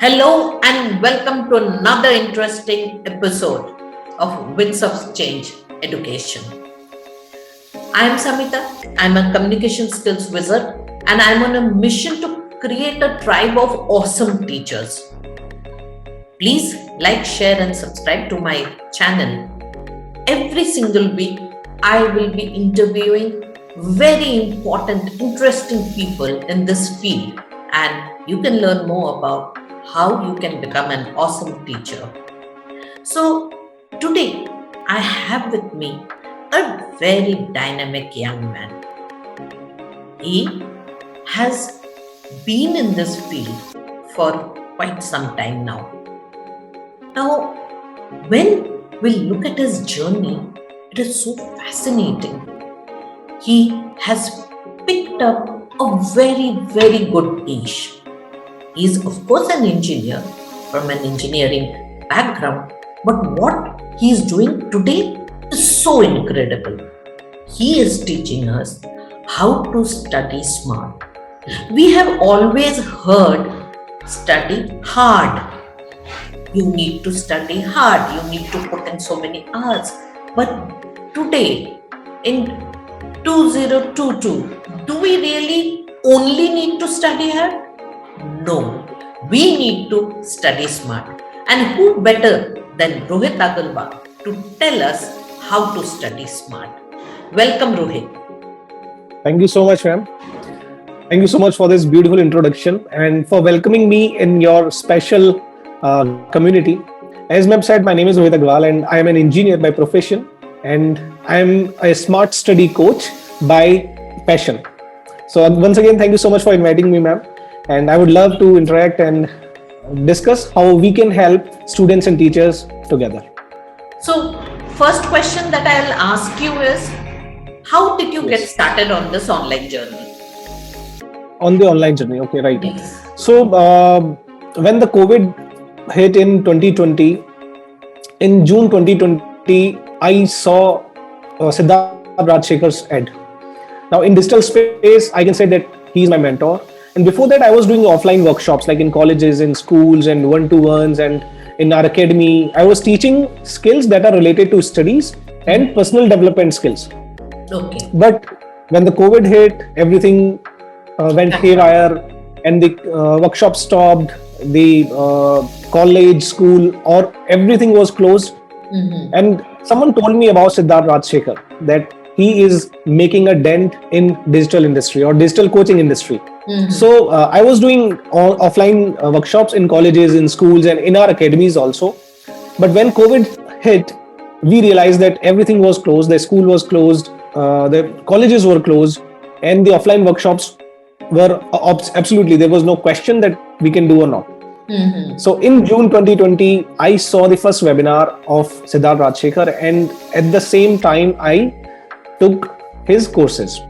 Hello and welcome to another interesting episode of Winds of Change Education. I am Samita. I'm a communication skills wizard and I'm on a mission to create a tribe of awesome teachers. Please like, share, and subscribe to my channel. Every single week, I will be interviewing very important, interesting people in this field, and you can learn more about how you can become an awesome teacher. So, today I have with me a very dynamic young man. He has been in this field for quite some time now. Now, when we look at his journey, it is so fascinating. He has picked up a very good niche. He is, of course, an engineer from an engineering background, but what he is doing today is so incredible. He is teaching us how to study smart. We have always heard study hard. You need to study hard, you need to put in so many hours. But today, in 2022, do we really only need to study hard? No, we need to study smart. And who better than Rohit Agarwal to tell us how to study smart? Welcome, Rohit. Thank you so much, ma'am. Thank you so much for this beautiful introduction and for welcoming me in your special community. As ma'am said, my name is Rohit Agarwal and I am an engineer by profession and I am a smart study coach by passion. So once again, thank you so much for inviting me, ma'am. And I would love to interact and discuss how we can help students and teachers together. So, first question that I'll ask you is, how did you get Yes. started on this online journey? On the online journey. Okay, right. Yes. So when the COVID hit in 2020, in June 2020, I saw Siddharth Rajshekhar's ad. Now, in digital space, I can say that he is my mentor. And before that, I was doing offline workshops like in colleges, in schools, and one-to-ones, and in our academy. I was teaching skills that are related to studies and personal development skills. Okay. But when the COVID hit, everything went haywire, and the workshop stopped. The college, school, or everything was closed. And someone told me about Siddharth Rajshekhar that he is making a dent in digital industry or digital coaching industry. So I was doing offline workshops in colleges, in schools, and in our academies also. But when COVID hit, we realized that everything was closed. The school was closed, the colleges were closed, and the offline workshops were absolutely, there was no question that we can do or not. So in June 2020, I saw the first webinar of Siddharth Rajshekhar, and at the same time, I took his courses.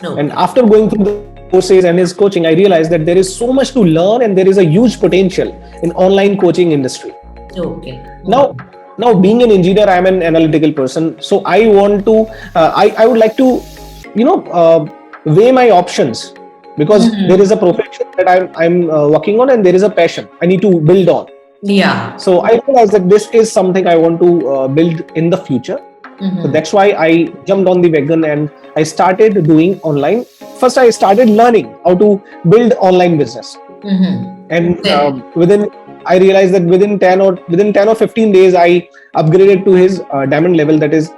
Okay. And after going through the courses and his coaching, I realized that there is so much to learn and there is a huge potential in online coaching industry. Okay. Now being an engineer, I'm an analytical person. So I want to, I would like to, weigh my options because there is a profession that I'm working on and there is a passion I need to build on. Yeah. So I realized that this is something I want to build in the future. So that's why I jumped on the wagon and I started doing online. First, I started learning how to build online business, and I realized that within 10 or 15 days, I upgraded to his diamond level. That is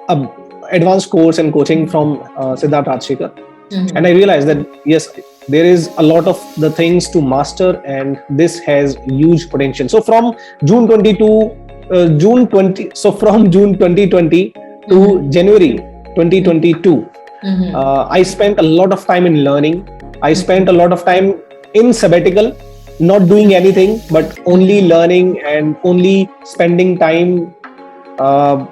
advanced course and coaching from Siddharth Rajshekhar. And I realized that yes, there is a lot of the things to master, and this has huge potential. So from June 2020 to January 2022, I spent a lot of time in learning. I spent a lot of time in sabbatical, not doing anything, but only learning and only spending time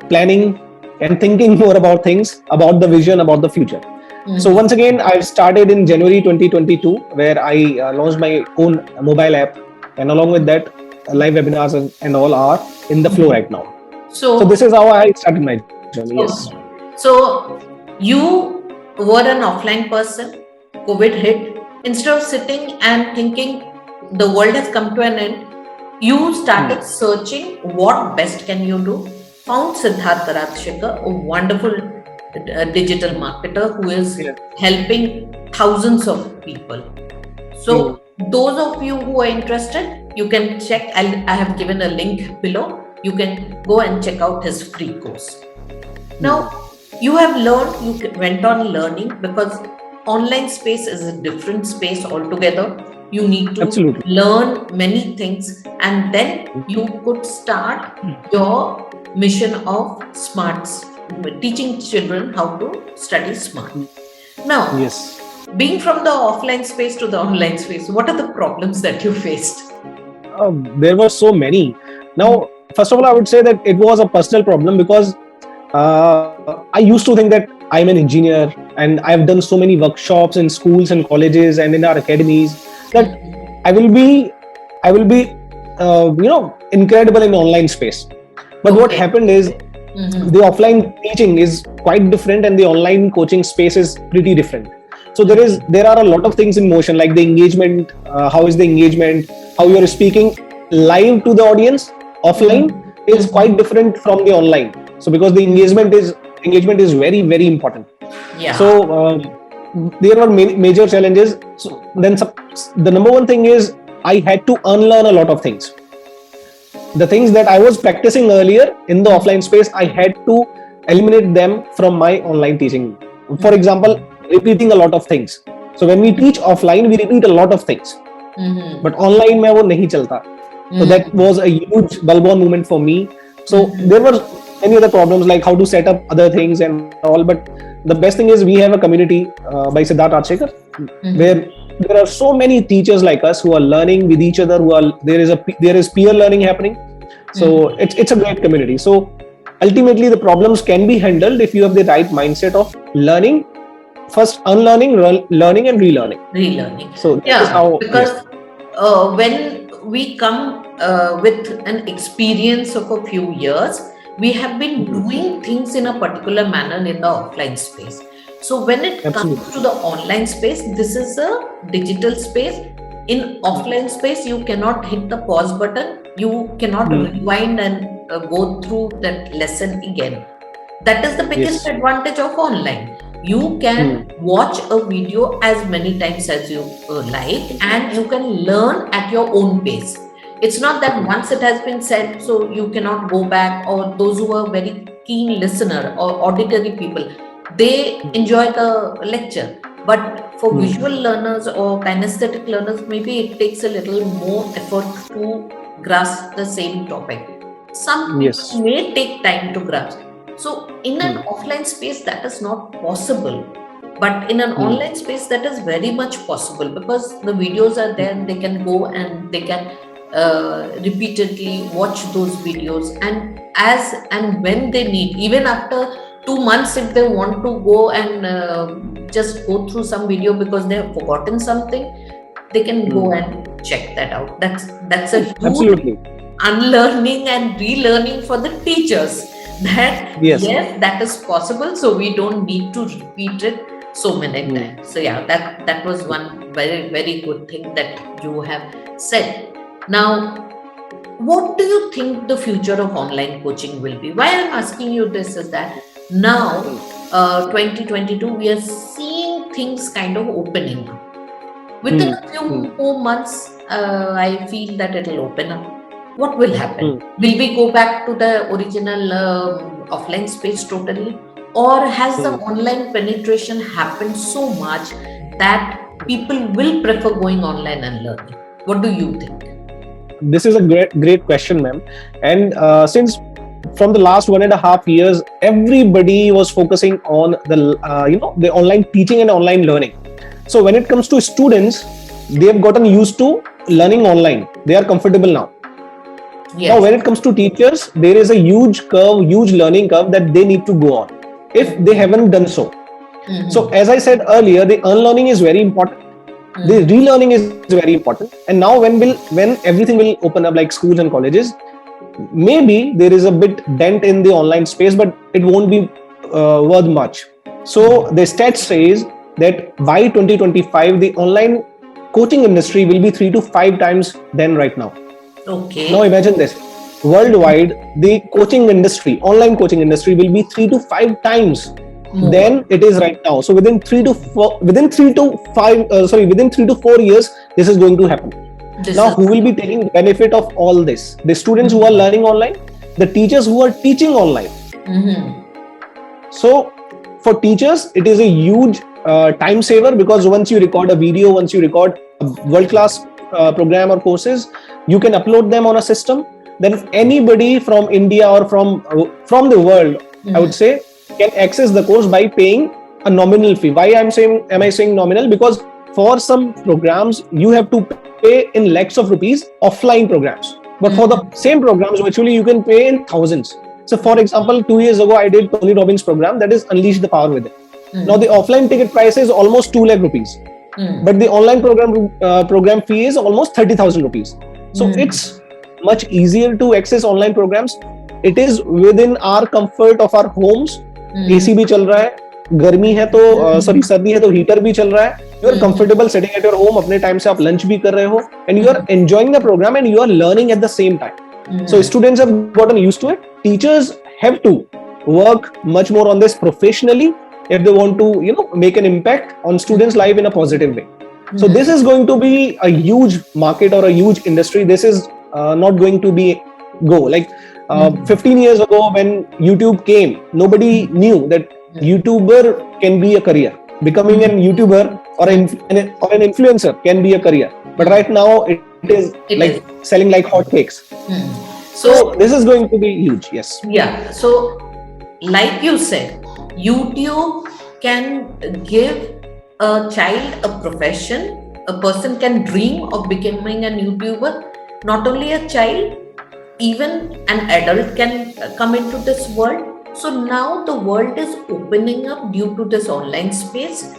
planning and thinking more about things, about the vision, about the future. So once again, I've started in January 2022, where I launched my own mobile app, and along with that, live webinars and all are in the flow right now. So So, this is how I started my journey. Yes. so you were an offline person, COVID hit. Instead of sitting and thinking, the world has come to an end. You Hmm. started searching what best can you do. Found Siddharth Ratshikar, a wonderful digital marketer who is Yeah. helping thousands of people. Hmm. So those of you who are interested, you can check. I have given a link below. You can go and check out his free course. Now, Hmm. you have learned, went on learning because online space is a different space altogether. You need to Absolutely. learn many things, and then you could start your mission of smarts, teaching children how to study smart. Now, Yes. being from the offline space to the online space, what are the problems that you faced? There were so many. Now, first of all, I would say that it was a personal problem because I used to think that I'm an engineer and I've done so many workshops in schools and colleges and in our academies that I will be, I will be, incredible in online space. But what Okay. happened is the Mm-hmm. offline teaching is quite different and the online coaching space is pretty different. So there are a lot of things in motion, like the engagement. How is the engagement? How you are speaking live to the audience offline is quite Mm-hmm. different from the online. So because the engagement is very, very important. So Yeah. there were major challenges. So then the number one thing is I had to unlearn a lot of things. The things that I was practicing earlier in the offline space, I had to eliminate them from my online teaching. For example, repeating a lot of things. So when we teach offline, we repeat a lot of things, but Mm-hmm. online में वो नहीं चलता. So that was a huge Balbon moment for me. So there Mm-hmm. were many other problems like how to set up other things and all. But the best thing is we have a community by Siddharth Archekar where Mm-hmm. there are so many teachers like us who are learning with each other. Who are there is peer learning happening. So Mm-hmm. it's a great community. So ultimately the problems can be handled if you have the right mindset of learning first, unlearning, learning, and relearning. Relearning. So that is Yeah, how. Yes. because when we come with an experience of a few years, we have been Mhm. doing things in a particular manner in the offline space. So when it comes Absolutely. to the online space, this is a digital space. In offline space, you cannot hit the pause button. You cannot Mhm. rewind and go through that lesson again. That is the biggest Yes. advantage of online. You Hmm. can watch a video as many times as you like, and you can learn at your own pace. It's not that Hmm. once it has been said, so you cannot go back, or those who are very keen listener or auditory people, they Hmm. enjoy the lecture. But for Hmm. visual learners or kinesthetic learners, maybe it takes a little more effort to grasp the same topic. Some people Yes. may take time to grasp. So, in an Hmm. offline space, that is not possible. But in an Hmm. online space, that is very much possible because the videos are there. They can go and they can repeatedly watch those videos, and as and when they need, even after 2 months, if they want to go and just go through some video because they have forgotten something, they can go Hmm. and check that out. That's a huge Absolutely. unlearning and relearning for the teachers, that Yes. yes, that is possible, so we don't need to repeat it so many Hmm. times. So yeah, that was one very, very good thing that you have said. Now, what do you think the future of online coaching will be? Why I'm asking you this is that now, Hmm. 2022, we are seeing things kind of opening up. Within Hmm. a few Hmm. more months, I feel that it'll open up. What will happen? Hmm. Will we go back to the original offline space totally? Or has the Hmm. online penetration happened so much that people will prefer going online and learning? What do you think? This is a great question, ma'am. And since from the last 1.5 years, everybody was focusing on the online teaching and online learning. So when it comes to students, they have gotten used to learning online. They are comfortable now. Now, Yes. when it comes to teachers, there is a huge curve, huge learning curve that they need to go on if they Mm-hmm. haven't done so. So, Mm-hmm. as I said earlier, the unlearning is very important. The Mm-hmm. relearning is very important. And now, when everything will open up, like schools and colleges, maybe there is a bit dent in the online space, but it won't be worth much. So, the stats says that by 2025, the online coaching industry will be 3 to 5 times than right now. Now Okay. imagine this. Worldwide, the coaching industry, online coaching industry will be 3 to 5 times More. than it is right now. So within 3 to 4 years, this is going to happen. This Now, is. who will be taking benefit of all this? The students who are learning online, the teachers who are teaching online. Mm-hmm. So, for teachers, it is a huge time saver, because once you record a video, once you record a world class program or courses, you can upload them on a system. Then anybody from India or from the world, I would say, can access the course by paying a nominal fee. Why am I saying nominal? Because for some programs you have to pay in lakhs of rupees, offline programs. But for the same programs, virtually you can pay in thousands. So, for example, 2 years ago, I did Tony Robbins' program, that is Unleash the Power Within. Now, the offline ticket price is almost 2 lakh rupees, but the online program fee is almost 30,000 rupees. So, it's much easier to access online programs. It is within our comfort of our homes. AC भी चल रहा है, गर्मी है तो sorry सर्दी है तो हीटर भी चल रहा है. You are comfortable sitting at your home. अपने टाइम से आप लंच भी कर रहे हो, and you are enjoying the program and you are learning at the same time. So students have gotten used to it. Teachers have to work much more on this professionally if they want to, make an impact on students' life in a positive way. So this is going to be a huge market or a huge industry. This is not going to be go like 15 years ago when YouTube came. Nobody knew that YouTuber can be a career. Becoming an YouTuber or an influencer can be a career. But right now it is It like is. selling like hotcakes. So this is going to be huge. Yes. Yeah. So, like you said, YouTube can give a child a profession. A person can dream of becoming a YouTuber. Not only a child, even an adult can come into this world. So now the world is opening up due to this online space.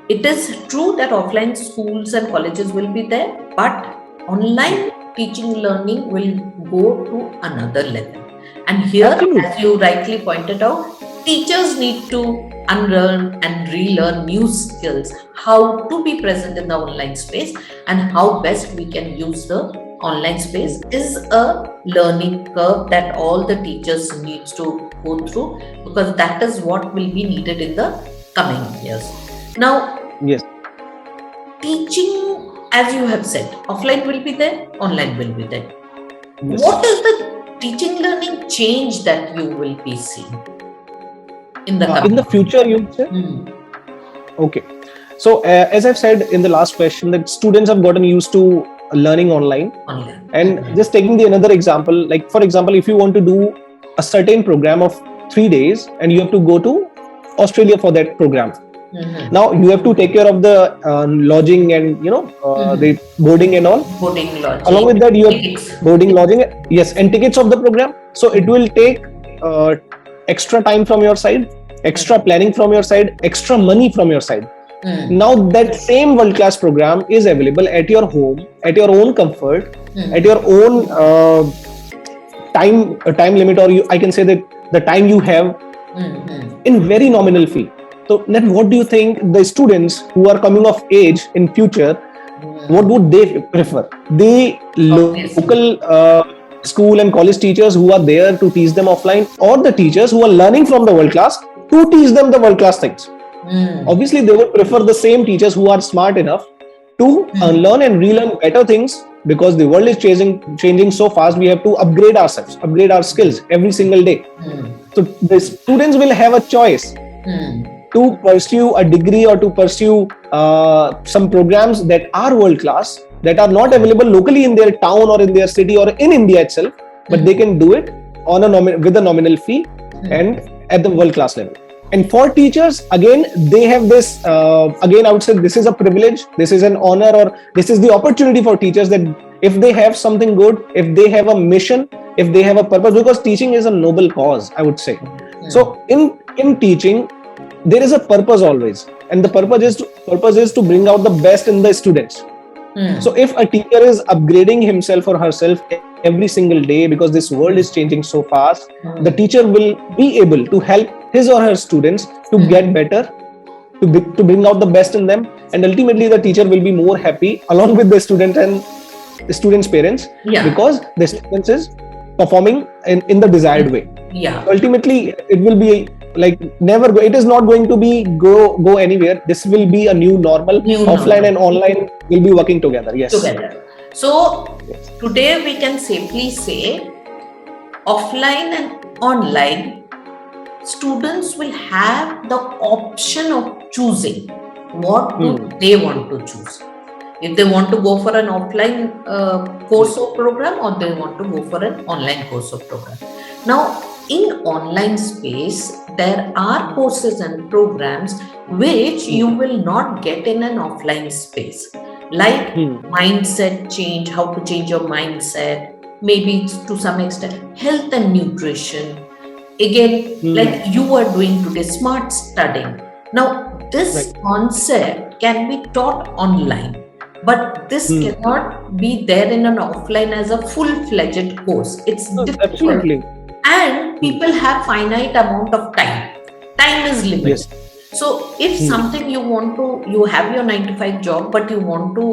It is true that offline schools and colleges will be there, but online teaching learning will go to another level. And here, Absolutely. as you rightly pointed out, teachers need to unlearn and relearn new skills, how to be present in the online space and how best we can use the online space is a learning curve that all the teachers needs to go through, because that is what will be needed in the coming years. Now, Yes. teaching, as you have said, offline will be there, online will be there. Yes. What is the teaching learning change that you will be seeing in the coming in the future, you would say? Okay. So as I've said in the last question, that students have gotten used to learning online. And just taking the another example, like for example, if you want to do a certain program of 3 days and you have to go to Australia for that program. Now you have to take care of the lodging and the boarding and all. boarding lodging. Along with that, you have Tickets. boarding, lodging, yes, and tickets of the program. So it will take extra time from your side, extra planning from your side, extra money from your side. Now that same world class program is available at your home, at your own comfort, at your own time limit, or I can say that the time you have in very nominal fee. So then what do you think the students who are coming of age in future, what would they prefer? The local school and college teachers who are there to teach them offline, or the teachers who are learning from the world class to teach them the world class things? Obviously, they would prefer the same teachers who are smart enough to learn and relearn better things, because the world is changing so fast. We have to upgrade ourselves, upgrade our skills every single day. So the students will have a choice to pursue a degree or to pursue some programs that are world class, that are not available locally in their town or in their city or in India itself, but they can do it on with a nominal fee and at the world class level. And for teachers, again, they have this, again, I would say this is a privilege, this is an honor, or this is the opportunity for teachers, that if they have something good, if they have a mission, if they have a purpose, because teaching is a noble cause, I would say. So in teaching, there is a purpose always, and the purpose is to bring out the best in the students. So if a teacher is upgrading himself or herself every single day, because this world is changing so fast, the teacher will be able to help his or her students to get better to bring out the best in them, and ultimately the teacher will be more happy along with the student and students' parents, Yeah. because the students is performing in the desired way. Yeah. Ultimately, it will be like never go, it is not going to be go anywhere. This will be a new normal. New Offline normal and online will be working together. Yes. together. So Yes. today we can safely say offline and online students will have the option of choosing what do Hmm. they want to choose. If they want to go for an offline course or program, or they want to go for an online course or program. Now, in online space, there are courses and programs which you will not get in an offline space, like Hmm. mindset change, how to change your mindset, maybe to some extent health and nutrition, again Hmm. like you are doing today, smart studying. Now this Right. concept can be taught online, but this Hmm. cannot be there in an offline as a full-fledged course. It's difficult, Absolutely. and Hmm. people have finite amount of time is limited. Yes. So if Hmm. something you want to, you have your 9 to 5 job, but you want to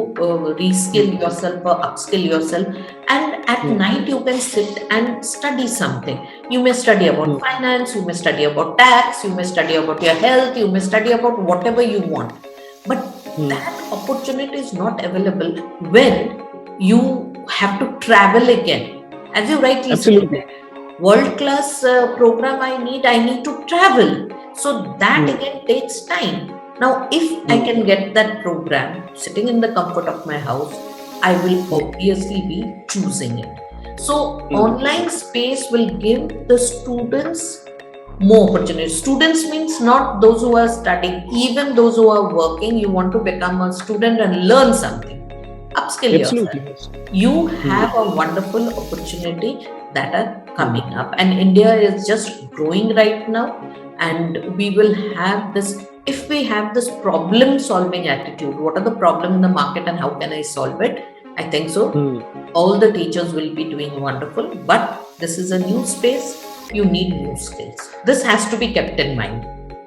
reskill Hmm. yourself or upskill yourself, and at Hmm. night you can sit and study something. You may study about Hmm. finance, you may study about tax, you may study about your health, you may study about whatever you want, but Hmm. that opportunity is not available when you have to travel again. As you rightly Absolutely. stated, world class program I need to travel, so that Hmm. again takes time. Now if I Hmm. can get that program sitting in the comfort of my house, I will Hmm. obviously be choosing it. So Hmm. online space will give the students more opportunities. Students means not those who are studying, even those who are working. You want to become a student and learn something, upskill Absolutely. yourself. Yes. You Hmm. have a wonderful opportunity that are Hmm. coming up, and India is just growing right now, and we will have this. If we have this problem solving attitude, what are the problem in the market and how can I solve it, I think so Hmm. all the teachers will be doing wonderful. But this is a new space, you need new skills. This has to be kept in mind,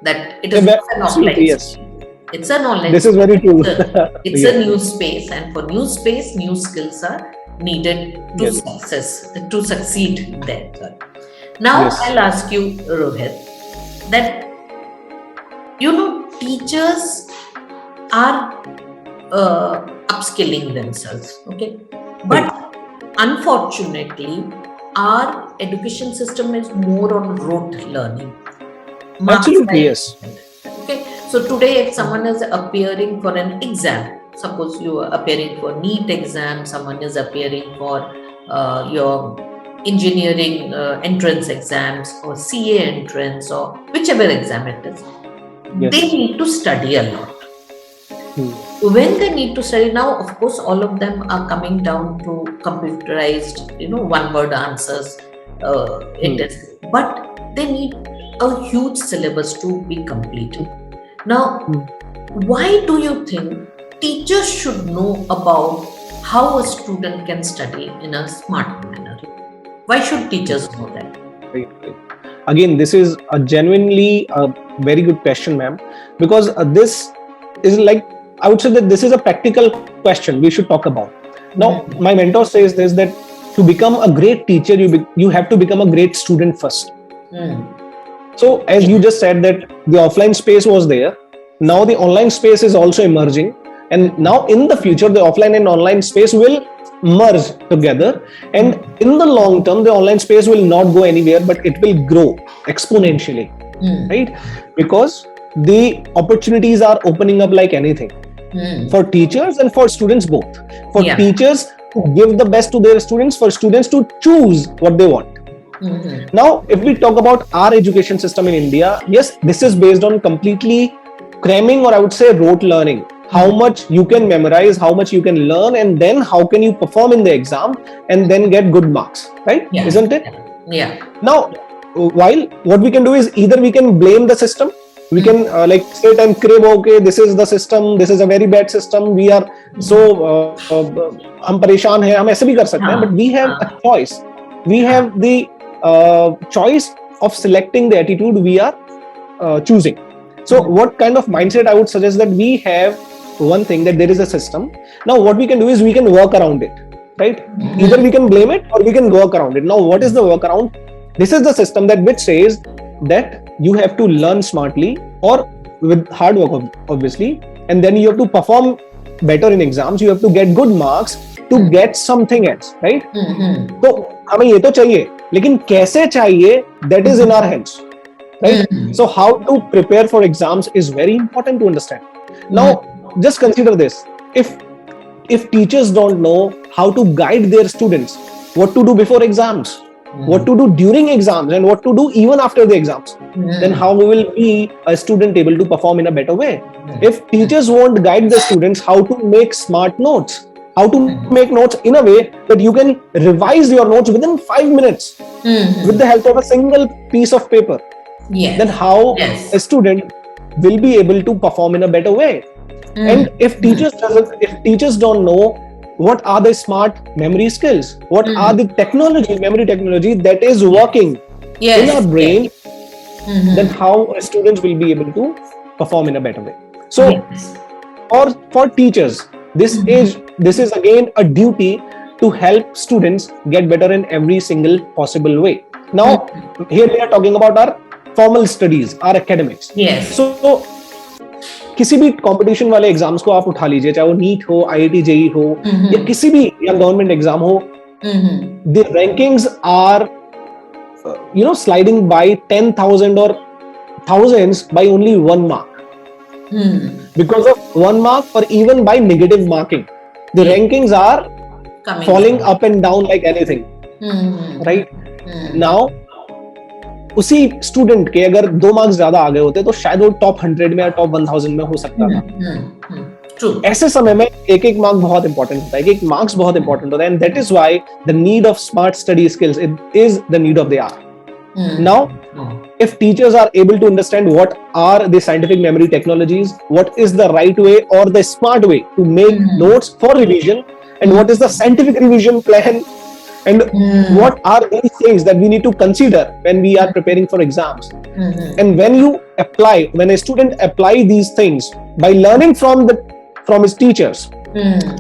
that it is not an offline Absolutely. Yes. space, it's an online This is very space. true. It's a Yes. new space, and for new space, new skills are needed to Yes. succeed there. Sorry. Now Yes. I'll ask you, Rohit, that teachers are upskilling themselves, okay, Right. but unfortunately, our education system is more on rote learning, marks by Absolutely. Yes. exam. Okay, so today if someone is appearing for an exam, suppose you are appearing for NEET exam, someone is appearing for your engineering entrance exams, or CA entrance, or whichever exam it is, they Yes. need to study a lot. Hmm. When they need to study, now of course all of them are coming down to computerized, one word answers, it Hmm. is, but they need a huge syllabus to be completed. Now Hmm. why do you think teachers should know about how a student can study in a smart manner? Why should teachers know that? Right. Right. Again, this is a genuinely a very good question, ma'am, because this is like, I would say that this is a practical question we should talk about. Now, my Mhm. mentor says this, that to become a great teacher, you have to become a great student first. Mm. So, as you Yeah. just said that the offline space was there, now the online space is also emerging, and Mhm. now in the future, the offline and online space will merge together. And Mm. in the long term, the online space will not go anywhere, but it will grow exponentially, Mm. right? Because the opportunities are opening up like anything Mm. for teachers and for students both. For Yeah. teachers to give the best to their students, for students to choose what they want. Mhm. Now, if we talk about our education system in India, yes, this is based on completely cramming, or I would say rote learning. How Mm. much you can memorize, how much you can learn, and then how can you perform in the exam and then get good marks, right? Yeah. Isn't it? Yeah. Now, while what we can do is either we can blame the system, we Mm. can like sit and crib, okay, this is the system, this is a very bad system, we are so हम परेशान हैं, हम ऐसे भी कर सकते हैं, but हाँ, we have a हाँ, choice. We have the choice of selecting the attitude we are choosing. So what kind of mindset I would suggest that we have one thing, that there is a system. Now what we can do is we can work around it, right? Either we can blame it or we can work around it. Now what is the workaround? This is the system that which says that you have to learn smartly or with hard work, obviously, and then you have to perform better in exams. You have to get good marks to get something else, right? तो हमें ये तो चाहिए, लेकिन कैसे चाहिए, that is in our hands, right? So how to prepare for exams is very important to understand. Now just consider this: if teachers don't know how to guide their students, what to do before exams, what to do during exams, and what to do even after the exams, then how will be a student able to perform in a better way? If teachers won't guide the students how to make smart notes, how to make notes in a way that you can revise your notes within 5 minutes with the help of a single piece of paper, then how a student will be able to perform in a better way? And if teachers don't know what are the smart memory skills, what are the memory technology that is working in our brain, then how students will be able to perform in a better way. So for teachers, this is again a duty to help students get better in every single possible way. Now here we are talking about our formal studies, our academics. So किसी भी competition वाले exams को आप उठा लीजिए, चाहे वो NEET हो, आईआईटी जेई हो, या किसी भी या गवर्नमेंट एग्जाम हो, the rankings are sliding by 10,000 or thousands by only 1 mark, because of 1 mark or even by negative marking. The rankings are falling up and down like anything, right? Now उसी student के अगर 2 marks ज्यादा आ गए होते तो शायद वो top 100 में या टॉप 1000 में हो सकता था. ऐसे समय में एक एक मार्क बहुत इंपॉर्टेंट होता है, एक एक मार्क्स बहुत इंपॉर्टेंट होता है, and that is why the need of smart study skills is the need of the hour. Now if teachers are able to understand what are the scientific memory technologies, what is the right way or the smart way to make notes for revision, and what is the scientific revision plan, and what are these things that we need to consider when we are preparing for exams. And when a student apply these things by learning from his teachers,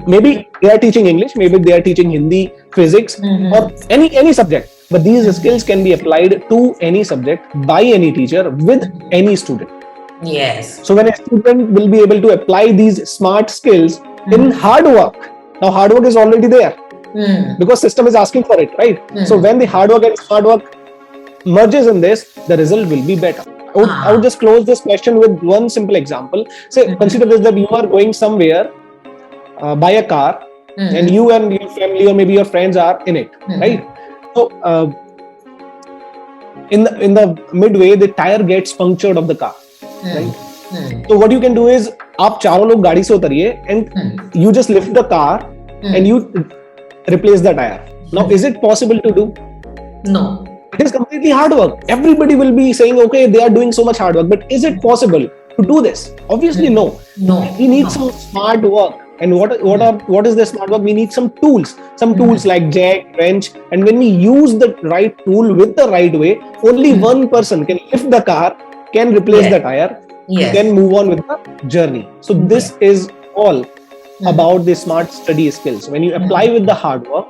maybe they are teaching English, maybe they are teaching Hindi, physics, or any subject, but these skills can be applied to any subject by any teacher with any student. So when a student will be able to apply these smart skills in hard work, now hard work is already there, because system is asking for it, right? So when the hard work and smart work merges in this, the result will be better. I would just close this question with one simple example. Say, consider this, that you are going somewhere by a car, and you and your family or maybe your friends are in it, right? So in the midway, the tire gets punctured of the car, right? So what you can do is, आप चारों लोग गाड़ी से उतरिए and you just lift the car and you replace the tire. Now, is it possible to do? No. It is completely hard work. Everybody will be saying, okay, they are doing so much hard work, but is it possible to do this? Obviously, no. We need some smart work. And what is the smart work? We need some tools. Some tools like jack, wrench. And when we use the right tool with the right way, only one person can lift the car, can replace the tire, can move on with the journey. So this is all about the smart study skills. When you apply with the hard work,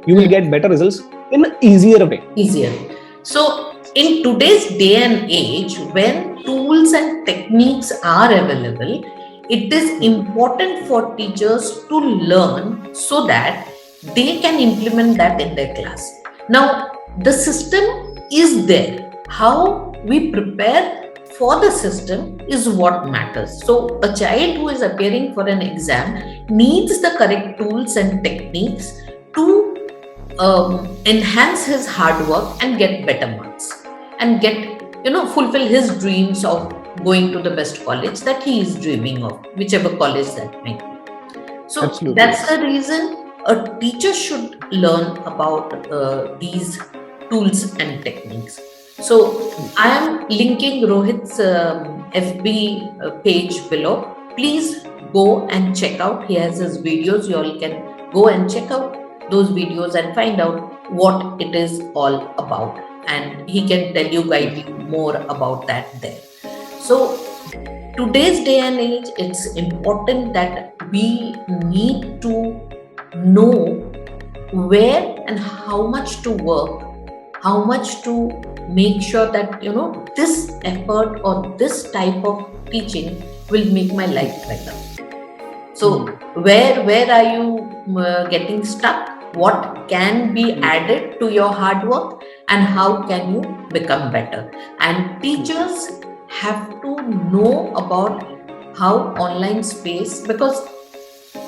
you will get better results in an easier way. So in today's day and age, when tools and techniques are available, it is important for teachers to learn so that they can implement that in their class. Now the system is there. How we prepare for the system is what matters. So a child who is appearing for an exam needs the correct tools and techniques to enhance his hard work and get better marks and fulfill his dreams of going to the best college that he is dreaming of, whichever college that may be. So absolutely, that's the reason a teacher should learn about these tools and techniques. So I am linking Rohit's FB page below. Please go and check out. He has his videos. You all can go and check out those videos and find out what it is all about. And he can guide you more about that there. So Today's day and age, it's important that we need to know where and how much to work, how much to make sure that this effort or this type of teaching will make my life better. So where are you getting stuck? What can be added to your hard work, and how can you become better? And teachers have to know about how online space, because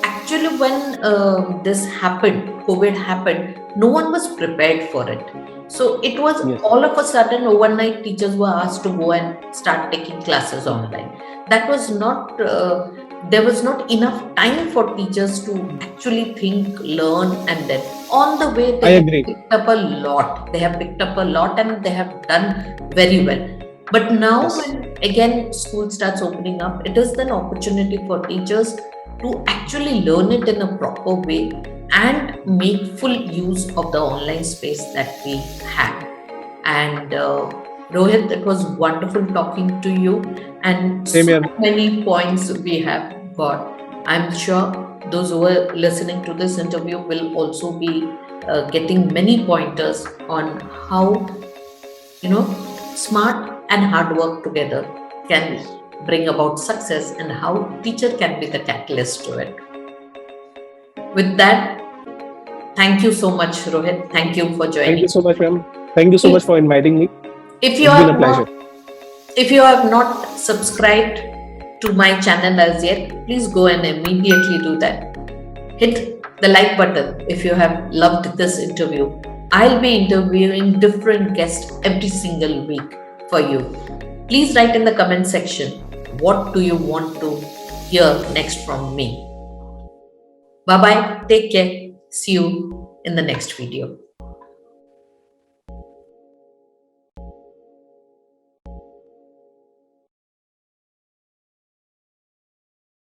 actually when this happened, COVID happened, no one was prepared for it. So it was Yes. all of a sudden overnight teachers were asked to go and start taking classes online. That was not there was not enough time for teachers to actually think, learn, and then on the way I they have agree. picked up a lot. They have picked up a lot and they have done very well. But now Yes. when again school starts opening up, it is an opportunity for teachers to actually learn it in a proper way and make full use of the online space that we have. And Rohit, it was wonderful talking to you, and Same so here. many points we have got. I'm sure those who are listening to this interview will also be getting many pointers on how smart and hard work together can bring about success, and how teacher can be the catalyst to it. With that, thank you so much, Rohit. Thank you for Thank you joining. so much, ma'am. Thank you so If, much for inviting me. if you It's been a are pleasure. not if you have not subscribed to my channel as yet, please go and immediately do that. Hit the like button if you have loved this interview. I'll be interviewing different guests every single week for you. Please write in the comment section, what do you want to hear next from me? Bye bye. Take care. See you in the next video.